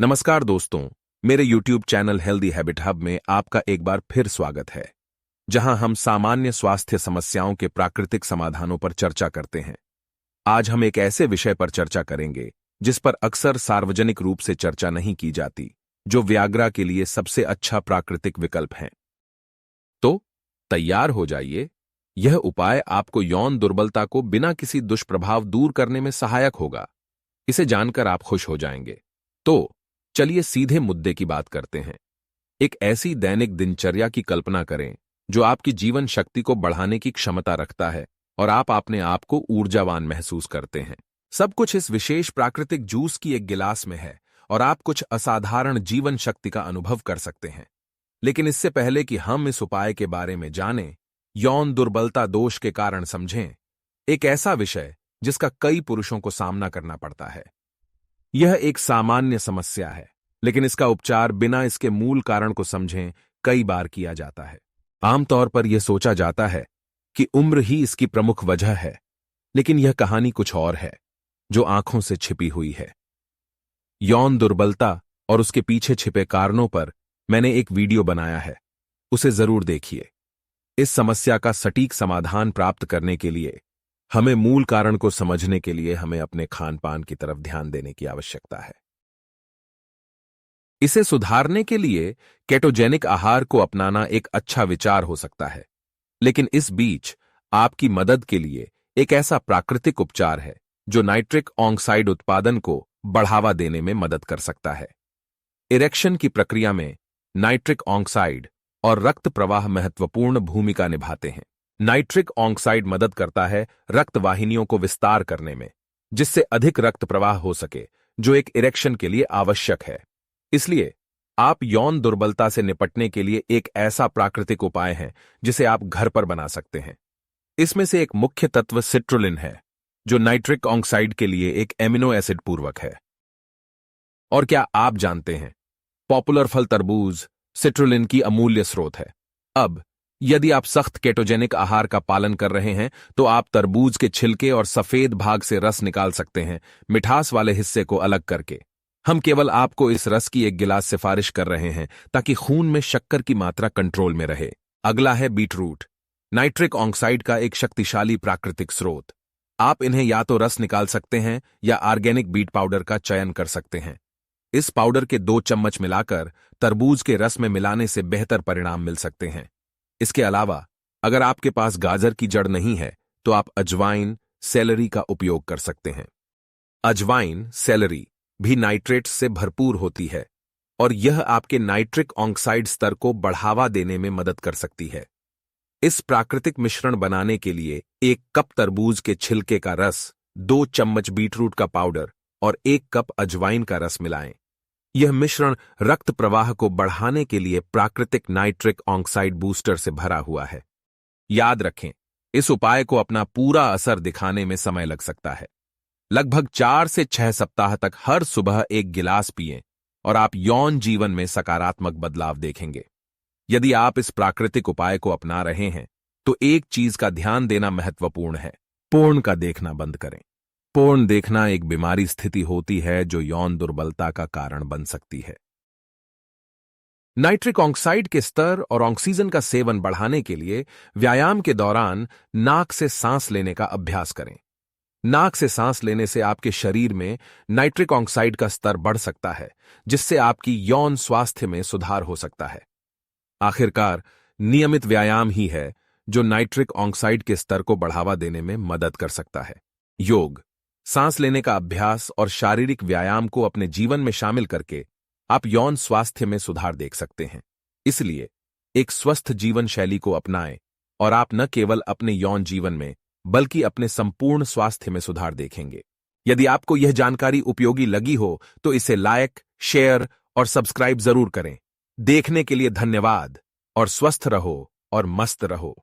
नमस्कार दोस्तों, मेरे YouTube channel healthy habit hub में आपका एक बार फिर स्वागत है, जहां हम सामान्य स्वास्थ्य समस्याओं के प्राकृतिक समाधानों पर चर्चा करते हैं। आज हम एक ऐसे विषय पर चर्चा करेंगे जिस पर अक्सर सार्वजनिक रूप से चर्चा नहीं की जाती, जो वियाग्रा के लिए सबसे अच्छा प्राकृतिक विकल्प है। तो तैयार हो जाइए, यह उपाय आपको यौन दुर्बलता को बिना किसी दुष्प्रभाव दूर करने में सहायक होगा। इसे जानकर आप खुश हो जाएंगे। तो चलिए सीधे मुद्दे की बात करते हैं। एक ऐसी दैनिक दिनचर्या की कल्पना करें जो आपकी जीवन शक्ति को बढ़ाने की क्षमता रखता है और आप अपने आप को ऊर्जावान महसूस करते हैं। सब कुछ इस विशेष प्राकृतिक जूस की एक गिलास में है और आप कुछ असाधारण जीवन शक्ति का अनुभव कर सकते हैं। लेकिन इससे पहले कि हम इस उपाय के बारे में जानें, यौन दुर्बलता दोष के कारण समझें, एक ऐसा विषय जिसका कई पुरुषों को सामना करना पड़ता है। यह एक सामान्य समस्या है, लेकिन इसका उपचार बिना इसके मूल कारण को समझें कई बार किया जाता है। आमतौर पर यह सोचा जाता है कि उम्र ही इसकी प्रमुख वजह है, लेकिन यह कहानी कुछ और है, जो आंखों से छिपी हुई है। यौन दुर्बलता और उसके पीछे छिपे कारणों पर मैंने एक वीडियो बनाया है, उसे जरूर देखिए। इस समस्या का सटीक समाधान प्राप्त करने के लिए हमें मूल कारण को समझने के लिए हमें अपने खान पान की तरफ ध्यान देने की आवश्यकता है। इसे सुधारने के लिए केटोजेनिक आहार को अपनाना एक अच्छा विचार हो सकता है, लेकिन इस बीच आपकी मदद के लिए एक ऐसा प्राकृतिक उपचार है जो नाइट्रिक ऑक्साइड उत्पादन को बढ़ावा देने में मदद कर सकता है। इरेक्शन की प्रक्रिया में नाइट्रिक ऑक्साइड और रक्त प्रवाह महत्वपूर्ण भूमिका निभाते हैं। नाइट्रिक ऑक्साइड मदद करता है रक्त वाहिनियों को विस्तार करने में, जिससे अधिक रक्त प्रवाह हो सके, जो एक इरेक्शन के लिए आवश्यक है। इसलिए आप यौन दुर्बलता से निपटने के लिए एक ऐसा प्राकृतिक उपाय है जिसे आप घर पर बना सकते हैं। इसमें से एक मुख्य तत्व सिट्रुलिन है, जो नाइट्रिक ऑक्साइड के लिए एक एमिनो एसिड पूर्वक है। और क्या आप जानते हैं, पॉपुलर फल तरबूज सिट्रुलिन की अमूल्य स्रोत है। अब यदि आप सख्त केटोजेनिक आहार का पालन कर रहे हैं, तो आप तरबूज के छिलके और सफेद भाग से रस निकाल सकते हैं, मिठास वाले हिस्से को अलग करके। हम केवल आपको इस रस की एक गिलास सिफारिश कर रहे हैं ताकि खून में शक्कर की मात्रा कंट्रोल में रहे। अगला है बीटरूट, नाइट्रिक ऑक्साइड का एक शक्तिशाली प्राकृतिक स्रोत। आप इन्हें या तो रस निकाल सकते हैं या ऑर्गेनिक बीट पाउडर का चयन कर सकते हैं। इस पाउडर के 2 चम्मच मिलाकर तरबूज के रस में मिलाने से बेहतर परिणाम मिल सकते हैं। इसके अलावा अगर आपके पास गाजर की जड़ नहीं है, तो आप अजवाइन, सेलरी का उपयोग कर सकते हैं। अजवाइन, सेलरी भी नाइट्रेट्स से भरपूर होती है और यह आपके नाइट्रिक ऑक्साइड स्तर को बढ़ावा देने में मदद कर सकती है। इस प्राकृतिक मिश्रण बनाने के लिए 1 कप तरबूज के छिलके का रस, 2 चम्मच बीटरूट का पाउडर और 1 कप अजवाइन का रस मिलाएं। यह मिश्रण रक्त प्रवाह को बढ़ाने के लिए प्राकृतिक नाइट्रिक ऑक्साइड बूस्टर से भरा हुआ है। याद रखें, इस उपाय को अपना पूरा असर दिखाने में समय लग सकता है। लगभग 4 से 6 सप्ताह तक हर सुबह 1 गिलास पिएं और आप यौन जीवन में सकारात्मक बदलाव देखेंगे। यदि आप इस प्राकृतिक उपाय को अपना रहे हैं, तो एक चीज का ध्यान देना महत्वपूर्ण है, पोर्न का देखना बंद करें। पोर्न देखना एक बीमारी स्थिति होती है जो यौन दुर्बलता का कारण बन सकती है। नाइट्रिक ऑक्साइड के स्तर और ऑक्सीजन का सेवन बढ़ाने के लिए व्यायाम के दौरान नाक से सांस लेने का अभ्यास करें। नाक से सांस लेने से आपके शरीर में नाइट्रिक ऑक्साइड का स्तर बढ़ सकता है, जिससे आपकी यौन स्वास्थ्य में सुधार हो सकता है। आखिरकार, नियमित व्यायाम ही है जो नाइट्रिक ऑक्साइड के स्तर को बढ़ावा देने में मदद कर सकता है। योग, सांस लेने का अभ्यास और शारीरिक व्यायाम को अपने जीवन में शामिल करके आप यौन स्वास्थ्य में सुधार देख सकते हैं। इसलिए एक स्वस्थ जीवन शैली को अपनाएं और आप न केवल अपने यौन जीवन में बल्कि अपने संपूर्ण स्वास्थ्य में सुधार देखेंगे। यदि आपको यह जानकारी उपयोगी लगी हो, तो इसे लाइक, शेयर और सब्सक्राइब जरूर करें। देखने के लिए धन्यवाद और स्वस्थ रहो और मस्त रहो।